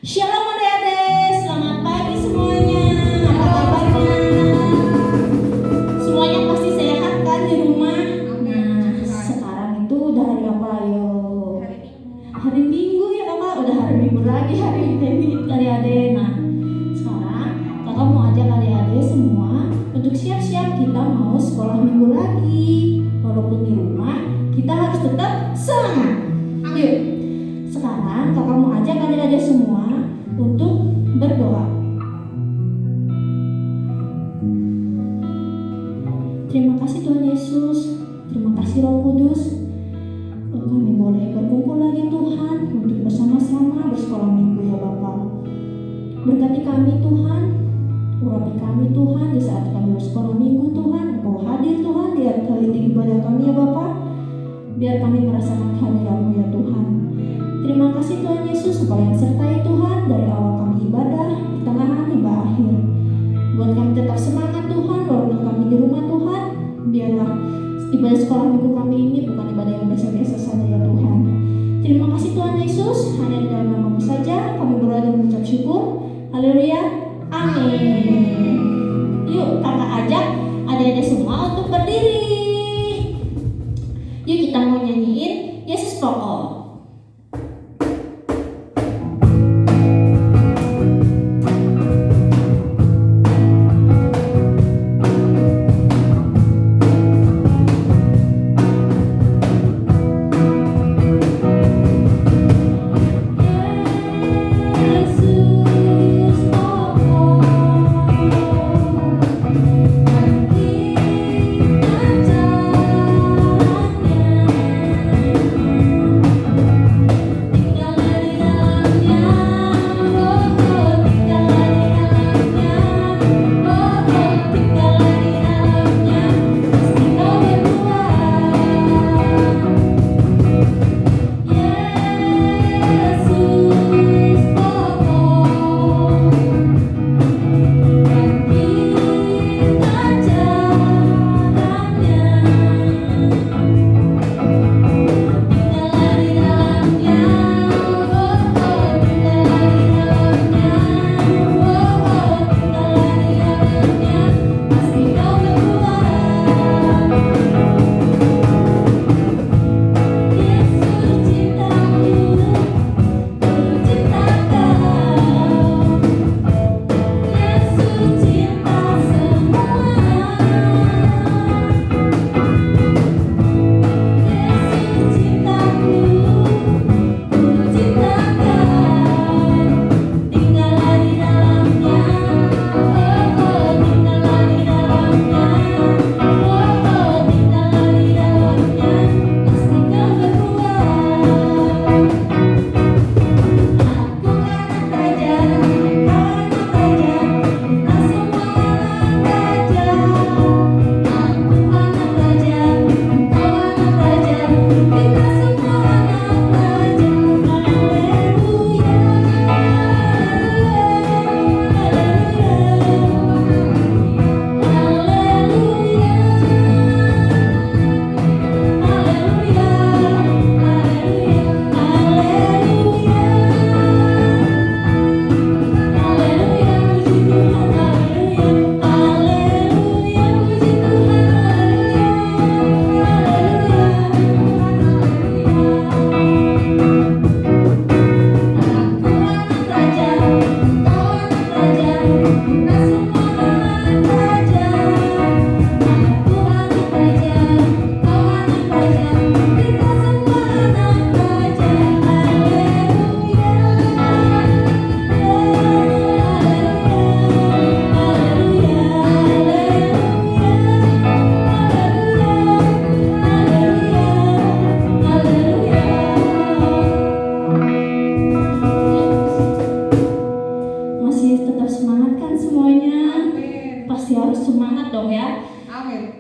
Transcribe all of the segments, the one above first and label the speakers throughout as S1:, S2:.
S1: Shalom adik-adik, selamat pagi semuanya. Apa kabarnya? Semuanya pasti sehat kan di rumah? Nah, sekarang itu udah hari apa ayo? Hari Minggu ya kakak, udah hari Minggu lagi hari ini adik-adik. Nah, sekarang kakak mau ajak adik-adik semua untuk siap-siap kita mau sekolah minggu lagi. Walaupun di rumah, kita harus tetap semangat. Yuk, sekarang kakak mau ajak adik-adik semua untuk berdoa. Terima kasih Tuhan Yesus, terima kasih Roh Kudus. Kami boleh berkumpul lagi Tuhan untuk bersama-sama bersekolah minggu ya Bapak. Berkati kami Tuhan, urapi kami Tuhan di saat kami bersekolah minggu Tuhan. Engkau hadir Tuhan di ibadah kami ya Bapak. Biar kami merasakan kehadiran-Mu ya Tuhan. Terima kasih Tuhan Yesus supaya sertai Tuhan dari awal kami ibadah, pertengahan hingga akhir. Buat kami tetap semangat Tuhan, walaupun kami di rumah Tuhan. Biarlah ibadah sekolah minggu kami ini bukan ibadah yang biasa-biasa saja ya Tuhan. Terima kasih Tuhan Yesus, hanya di dalam nama-Mu saja kami berdoa dan mengucap syukur. Haleluya, amin. Yuk kakak ajak adik-adik semua untuk berdiri. Yuk kita mau nyanyiin Yesus Pokok.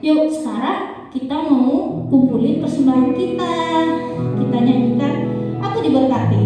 S1: Yuk sekarang kita mau kumpulin persembahan kita. Kita nyanyikan Aku Diberkati.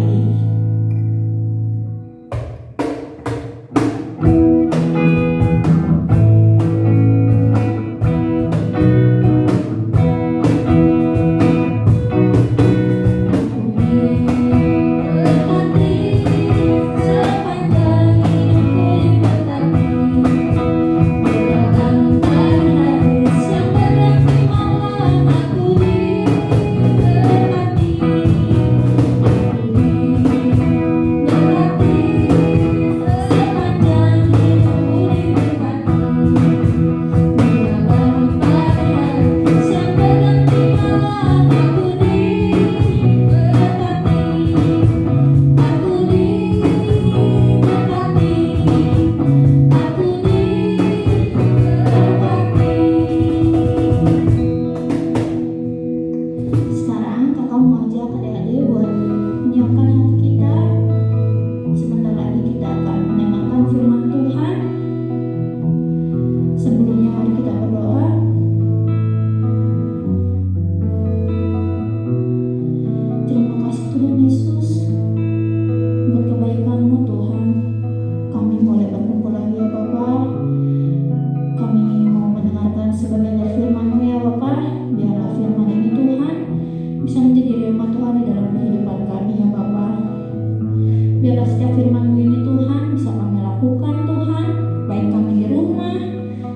S2: Aku diberkati
S1: Biarlah setiap firman-Mu ini Tuhan bisa kami lakukan Tuhan, baik kami di rumah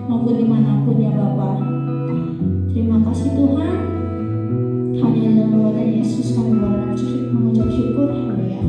S1: maupun dimanapun ya Bapa. Terima kasih Tuhan. Hanya dalam nama Tuhan Yesus kami mengucap syukur. Haleluya.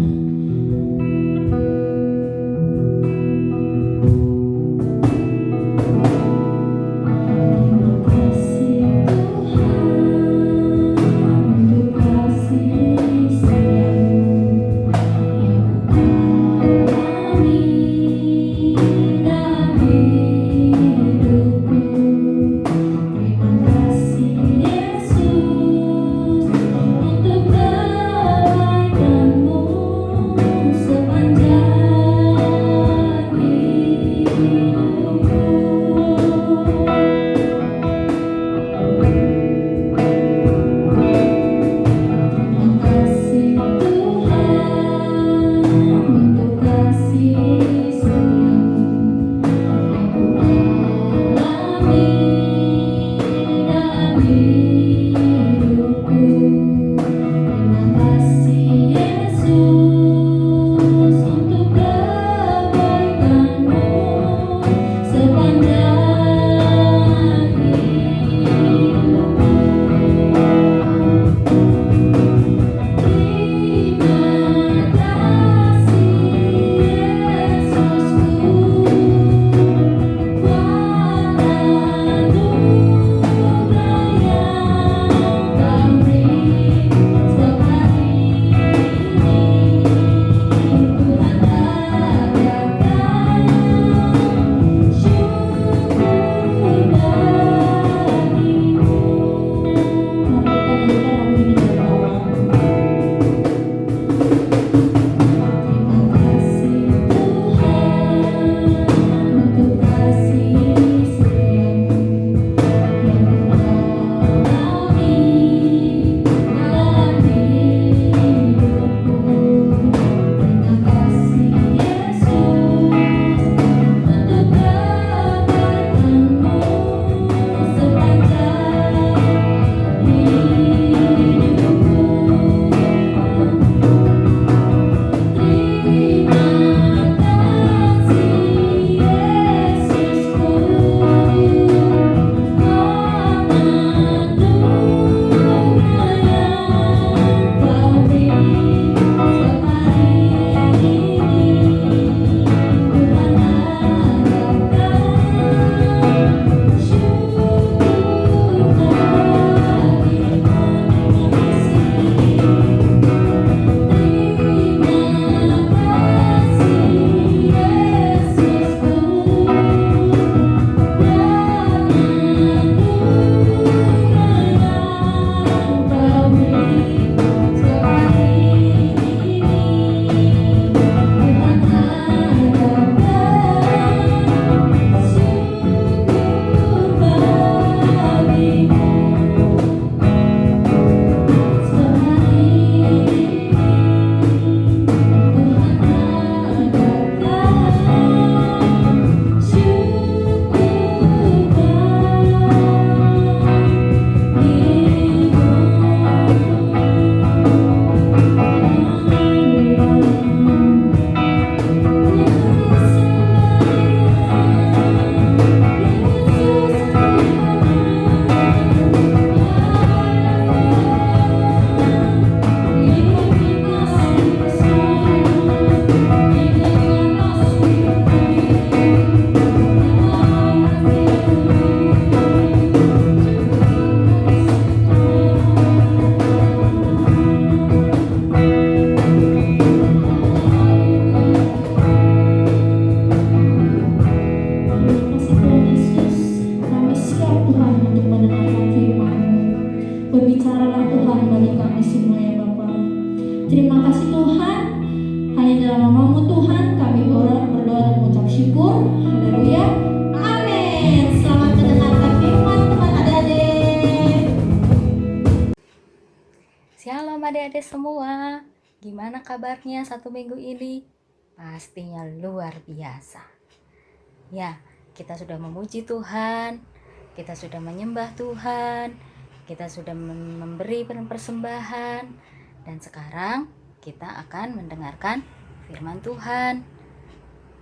S1: Berbicaralah Tuhan bagi kami semua ya Bapa. Terima kasih Tuhan. Hanya dalam nama-Mu Tuhan kami berdoa dan mengucap syukur. Haleluya. Amin. Selamat mendengarkan firman Tuhan adik-adik.
S2: Shalom adik-adik semua. Gimana kabarnya satu minggu ini? Pastinya luar biasa. Ya, kita sudah memuji Tuhan, kita sudah menyembah Tuhan, kita sudah memberi persembahan, dan sekarang kita akan mendengarkan firman Tuhan.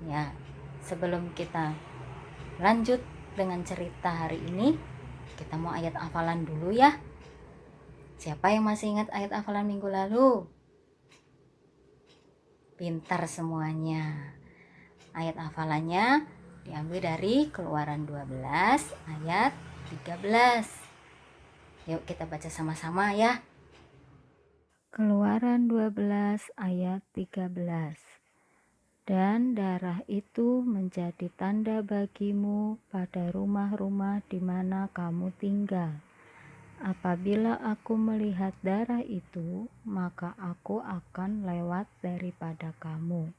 S2: Ya, sebelum kita lanjut dengan cerita hari ini, kita mau ayat hafalan dulu ya. Siapa yang masih ingat ayat hafalan minggu lalu? Pintar semuanya. Ayat hafalannya diambil dari Keluaran 12 ayat 13. Yuk kita baca sama-sama ya. Keluaran 12 ayat 13. Dan darah itu menjadi tanda bagimu pada rumah-rumah di mana kamu tinggal. Apabila aku melihat darah itu, maka aku akan lewat daripada kamu.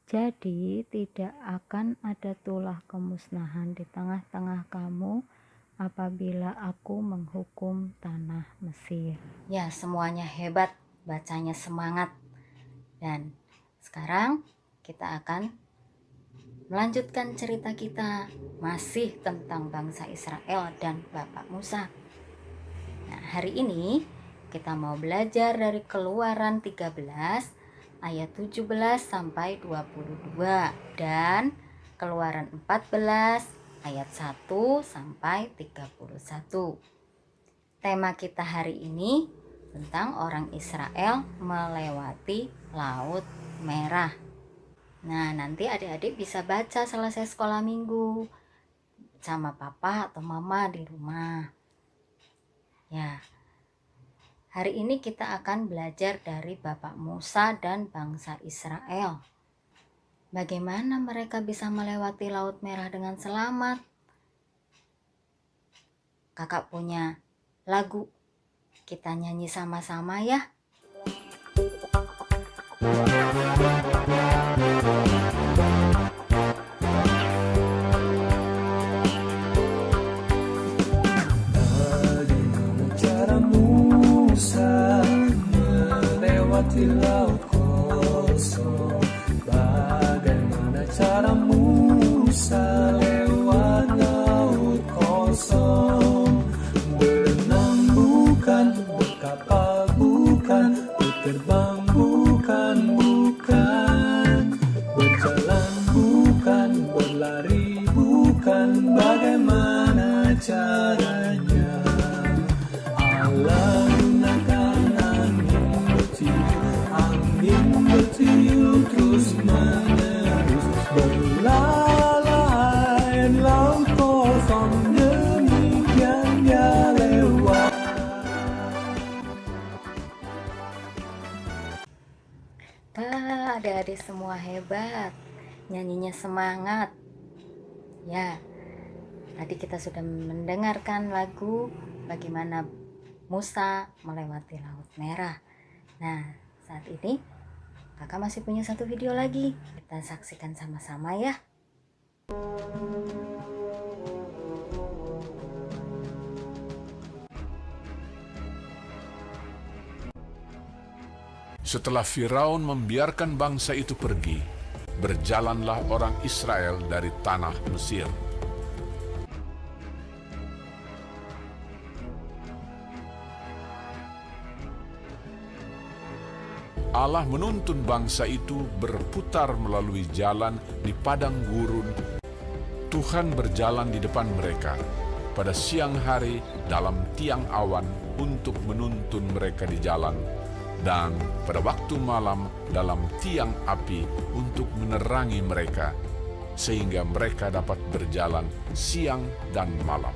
S2: Jadi tidak akan ada tulah kemusnahan di tengah-tengah kamu apabila aku menghukum tanah Mesir. Ya, semuanya hebat, bacanya semangat. Dan sekarang kita akan melanjutkan cerita kita masih tentang bangsa Israel dan Bapak Musa. Nah, hari ini kita mau belajar dari Keluaran 13 ayat 17 sampai 22 dan Keluaran 14 ayat 1 sampai 31. Tema kita hari ini tentang orang Israel melewati Laut Merah. Nah, nanti adik-adik bisa baca selesai sekolah minggu sama papa atau mama di rumah. Ya, hari ini kita akan belajar dari Bapak Musa dan bangsa Israel. Bagaimana mereka bisa melewati Laut Merah dengan selamat? Kakak punya lagu, kita nyanyi sama-sama ya.
S3: Melewati laut kosong, bagaimana cara Musa lewat laut kosong? Berenang bukan, berkapal bukan, berterbang bukan, berjalan bukan, berlari bukan, bagaimana caranya? Allah bertiup terus menerus, berlalai laut kosong, demikian dia lewat.
S2: Adik-adik semua hebat, nyanyinya semangat. Ya, tadi kita sudah mendengarkan lagu bagaimana Musa melewati Laut Merah. Nah, saat ini kakak masih punya satu video lagi, kita saksikan sama-sama ya.
S4: Setelah Firaun membiarkan bangsa itu pergi, berjalanlah orang Israel dari tanah Mesir. Allah menuntun bangsa itu berputar melalui jalan di padang gurun. Tuhan berjalan di depan mereka pada siang hari dalam tiang awan untuk menuntun mereka di jalan, dan pada waktu malam dalam tiang api untuk menerangi mereka, sehingga mereka dapat berjalan siang dan malam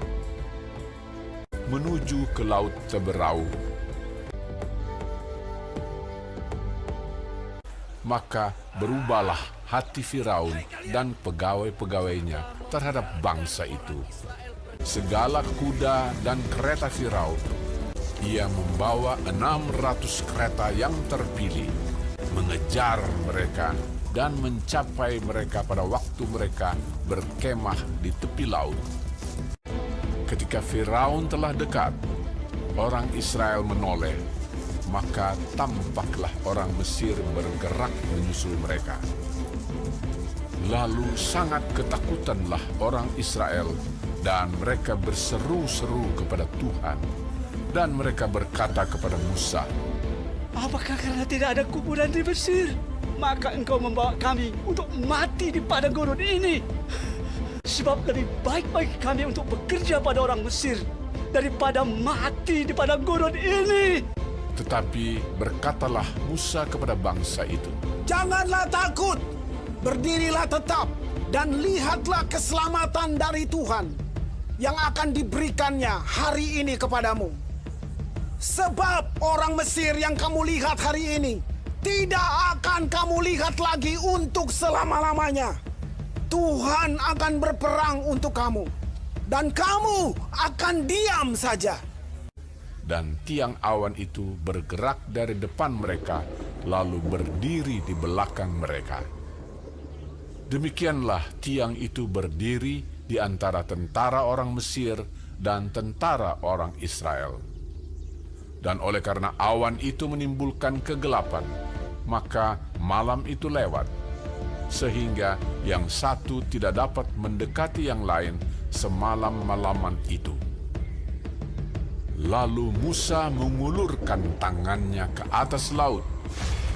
S4: menuju ke Laut Teberau. Maka berubahlah hati Firaun dan pegawai-pegawainya terhadap bangsa itu. Segala kuda dan kereta Firaun, ia membawa 600 kereta yang terpilih, mengejar mereka dan mencapai mereka pada waktu mereka berkemah di tepi laut. Ketika Firaun telah dekat, orang Israel menoleh, maka tampaklah orang Mesir bergerak menyusul mereka. Lalu sangat ketakutanlah orang Israel, dan mereka berseru-seru kepada Tuhan, dan mereka berkata kepada Musa,
S3: Apakah karena tidak ada kuburan di Mesir?
S5: maka Engkau membawa kami untuk mati di padang gurun ini. Sebab lebih baik bagi kami untuk bekerja pada orang Mesir daripada mati di padang gurun ini.
S4: Tetapi berkatalah Musa kepada bangsa itu,
S6: Janganlah takut, berdirilah tetap, dan lihatlah keselamatan dari Tuhan yang akan diberikannya hari ini kepadamu. Sebab orang Mesir yang kamu lihat hari ini tidak akan kamu lihat lagi untuk selama-lamanya. Tuhan akan berperang untuk kamu, dan kamu akan diam saja.
S4: dan tiang awan itu bergerak dari depan mereka, lalu berdiri di belakang mereka. Demikianlah tiang itu berdiri di antara tentara orang Mesir dan tentara orang Israel. Dan oleh karena awan itu menimbulkan kegelapan, maka malam itu lewat, sehingga yang satu tidak dapat mendekati yang lain semalam-malaman itu. Lalu Musa mengulurkan tangannya ke atas laut,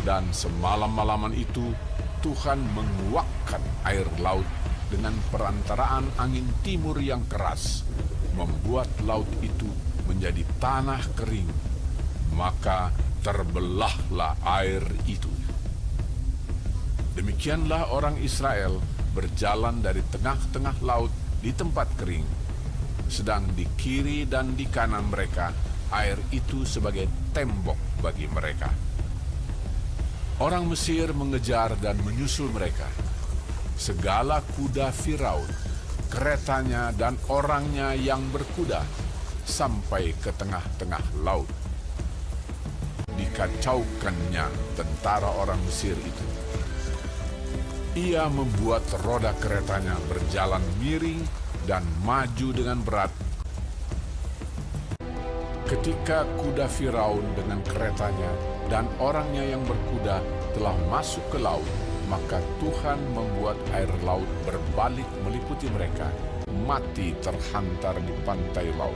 S4: dan semalam-malaman itu Tuhan menguakkan air laut dengan perantaraan angin timur yang keras, membuat laut itu menjadi tanah kering, maka terbelahlah air itu. Demikianlah orang Israel berjalan dari tengah-tengah laut di tempat kering, sedang di kiri dan di kanan mereka air itu sebagai tembok bagi mereka. Orang Mesir mengejar dan menyusul mereka. Segala kuda Firaun, keretanya dan orangnya yang berkuda, sampai ke tengah-tengah laut. Dikacaukannya tentara orang Mesir itu. Ia membuat roda keretanya berjalan miring dan maju dengan berat. Ketika kuda Firaun dengan keretanya dan orangnya yang berkuda telah masuk ke laut, maka Tuhan membuat air laut berbalik meliputi mereka, mati terhantar di pantai laut.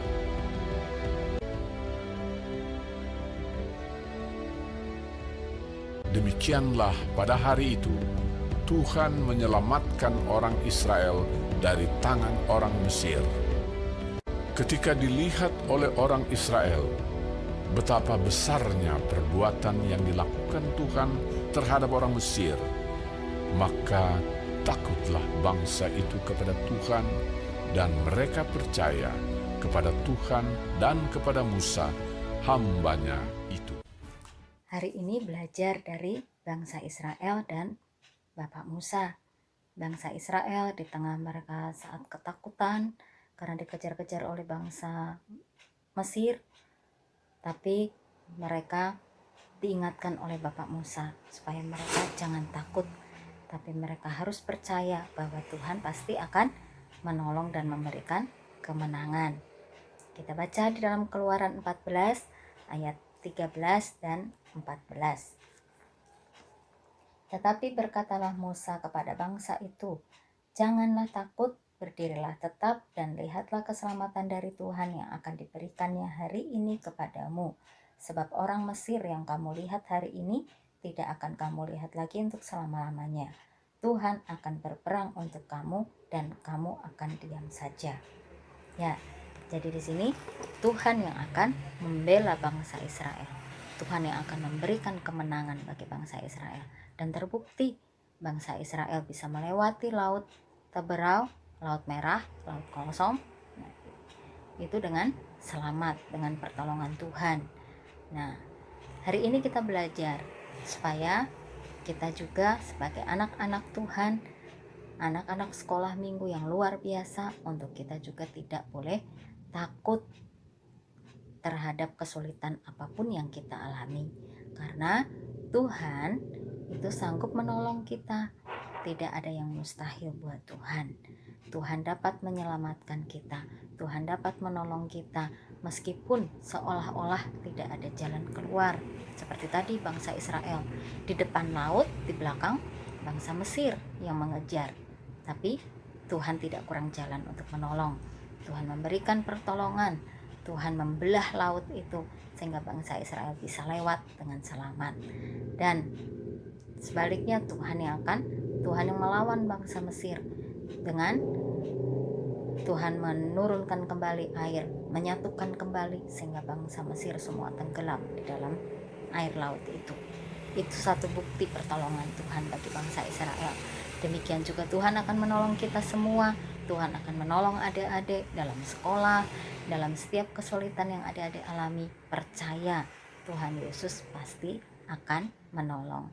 S4: Demikianlah pada hari itu, Tuhan menyelamatkan orang Israel dari tangan orang Mesir. Ketika dilihat oleh orang Israel betapa besarnya perbuatan yang dilakukan Tuhan terhadap orang Mesir, maka takutlah bangsa itu kepada Tuhan, dan mereka percaya kepada Tuhan dan kepada Musa, hambanya itu.
S2: Hari ini belajar dari bangsa Israel dan Bapak Musa. Bangsa Israel di tengah mereka saat ketakutan karena dikejar-kejar oleh bangsa Mesir, tapi mereka diingatkan oleh Bapak Musa supaya mereka jangan takut, tapi mereka harus percaya bahwa Tuhan pasti akan menolong dan memberikan kemenangan. Kita baca di dalam Keluaran 14 ayat 13 dan 14. Tetapi berkatalah Musa kepada bangsa itu, janganlah takut, berdirilah tetap dan lihatlah keselamatan dari Tuhan yang akan diberikannya hari ini kepadamu. Sebab orang Mesir yang kamu lihat hari ini tidak akan kamu lihat lagi untuk selama-lamanya. Tuhan akan berperang untuk kamu dan kamu akan diam saja. Ya, jadi di sini Tuhan yang akan membela bangsa Israel. Tuhan yang akan memberikan kemenangan bagi bangsa Israel. Dan terbukti bangsa Israel bisa melewati laut Teberau, Laut Merah, Laut Kosong, itu dengan selamat, dengan pertolongan Tuhan. Nah, hari ini kita belajar supaya kita juga sebagai anak-anak Tuhan, anak-anak sekolah minggu yang luar biasa, untuk kita juga tidak boleh takut terhadap kesulitan apapun yang kita alami, karena Tuhan itu sanggup menolong kita. Tidak ada yang mustahil buat Tuhan. Tuhan dapat menyelamatkan kita, Tuhan dapat menolong kita meskipun seolah-olah tidak ada jalan keluar. Seperti tadi bangsa Israel, di depan laut, di belakang bangsa Mesir yang mengejar. Tapi Tuhan tidak kurang jalan untuk menolong. Tuhan memberikan pertolongan, Tuhan membelah laut itu sehingga bangsa Israel bisa lewat dengan selamat. Dan Sebaliknya Tuhan yang melawan bangsa Mesir dengan Tuhan menurunkan kembali air, menyatukan kembali sehingga bangsa Mesir semua tenggelam di dalam air laut itu. Itu satu bukti pertolongan Tuhan bagi bangsa Israel. Demikian juga Tuhan akan menolong kita semua. Tuhan akan menolong adik-adik dalam sekolah, dalam setiap kesulitan yang adik-adik alami. Percaya Tuhan Yesus pasti akan menolong.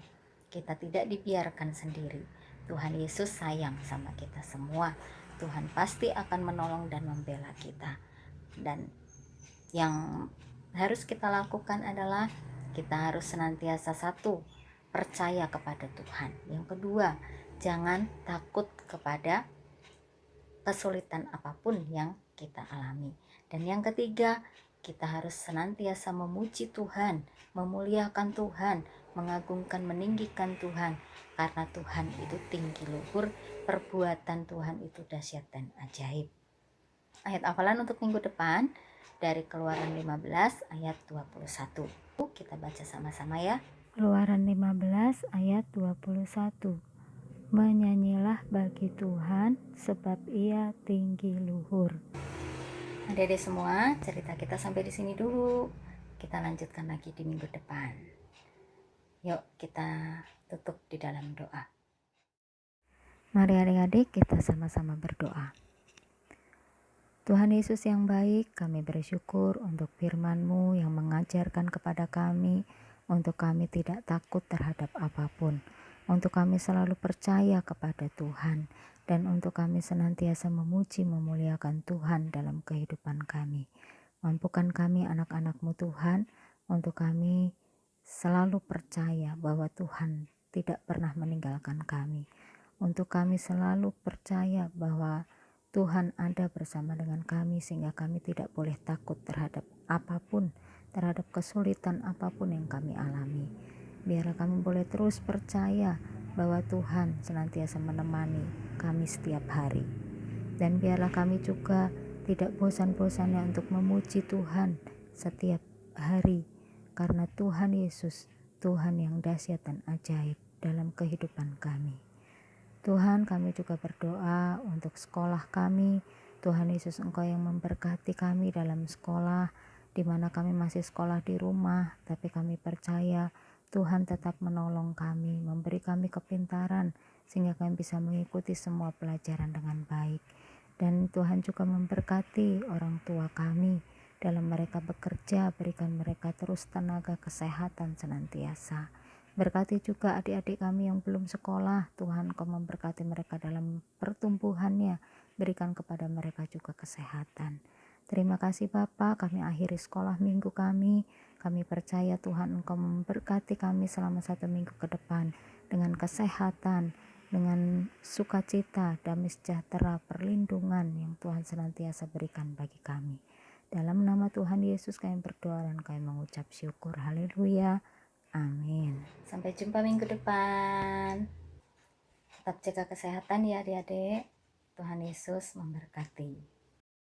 S2: Kita tidak dibiarkan sendiri. Tuhan Yesus sayang sama kita semua. Tuhan pasti akan menolong dan membela kita. Dan yang harus kita lakukan adalah kita harus senantiasa satu, percaya kepada Tuhan. Yang kedua, jangan takut kepada kesulitan apapun yang kita alami. Dan yang ketiga, kita harus senantiasa memuji Tuhan, memuliakan Tuhan, mengagungkan, meninggikan Tuhan. Karena Tuhan itu tinggi luhur, perbuatan Tuhan itu dahsyat dan ajaib. Ayat hafalan untuk minggu depan dari Keluaran 15 ayat 21. Kita baca sama-sama ya.
S7: Keluaran 15 ayat 21. Menyanyilah bagi Tuhan sebab Ia tinggi luhur.
S2: Adik-adik semua, cerita kita sampai di sini dulu. Kita lanjutkan lagi di minggu depan. Yuk kita tutup di dalam doa.
S7: Mari adik-adik kita sama-sama berdoa. Tuhan Yesus yang baik, kami bersyukur untuk firman-Mu yang mengajarkan kepada kami untuk kami tidak takut terhadap apapun, untuk kami selalu percaya kepada Tuhan, dan untuk kami senantiasa memuji memuliakan Tuhan dalam kehidupan kami. Mampukan kami anak-anak-Mu Tuhan, untuk kami selalu percaya bahwa Tuhan tidak pernah meninggalkan kami. Untuk kami selalu percaya bahwa Tuhan ada bersama dengan kami sehingga kami tidak boleh takut terhadap apapun, terhadap kesulitan apapun yang kami alami. Biarlah kami boleh terus percaya bahwa Tuhan senantiasa menemani kami setiap hari. Dan biarlah kami juga tidak bosan-bosannya untuk memuji Tuhan setiap hari. Karena Tuhan Yesus, Tuhan yang dahsyat dan ajaib dalam kehidupan kami. Tuhan, kami juga berdoa untuk sekolah kami. Tuhan Yesus, Engkau yang memberkati kami dalam sekolah, di mana kami masih sekolah di rumah, tapi kami percaya Tuhan tetap menolong kami, memberi kami kepintaran, sehingga kami bisa mengikuti semua pelajaran dengan baik. Dan Tuhan juga memberkati orang tua kami, dalam mereka bekerja, berikan mereka terus tenaga, kesehatan senantiasa. Berkati juga adik-adik kami yang belum sekolah, Tuhan Kau memberkati mereka dalam pertumbuhannya, berikan kepada mereka juga kesehatan. Terima kasih Bapa, kami akhiri sekolah minggu kami percaya Tuhan Engkau memberkati kami selama 1 minggu ke depan, dengan kesehatan, dengan sukacita, damai sejahtera, perlindungan yang Tuhan senantiasa berikan bagi kami. Dalam nama Tuhan Yesus kami berdoa dan kami mengucap syukur. Haleluya. Amin.
S2: Sampai jumpa minggu depan. Tetap jaga kesehatan ya adik-adik. Tuhan Yesus memberkati.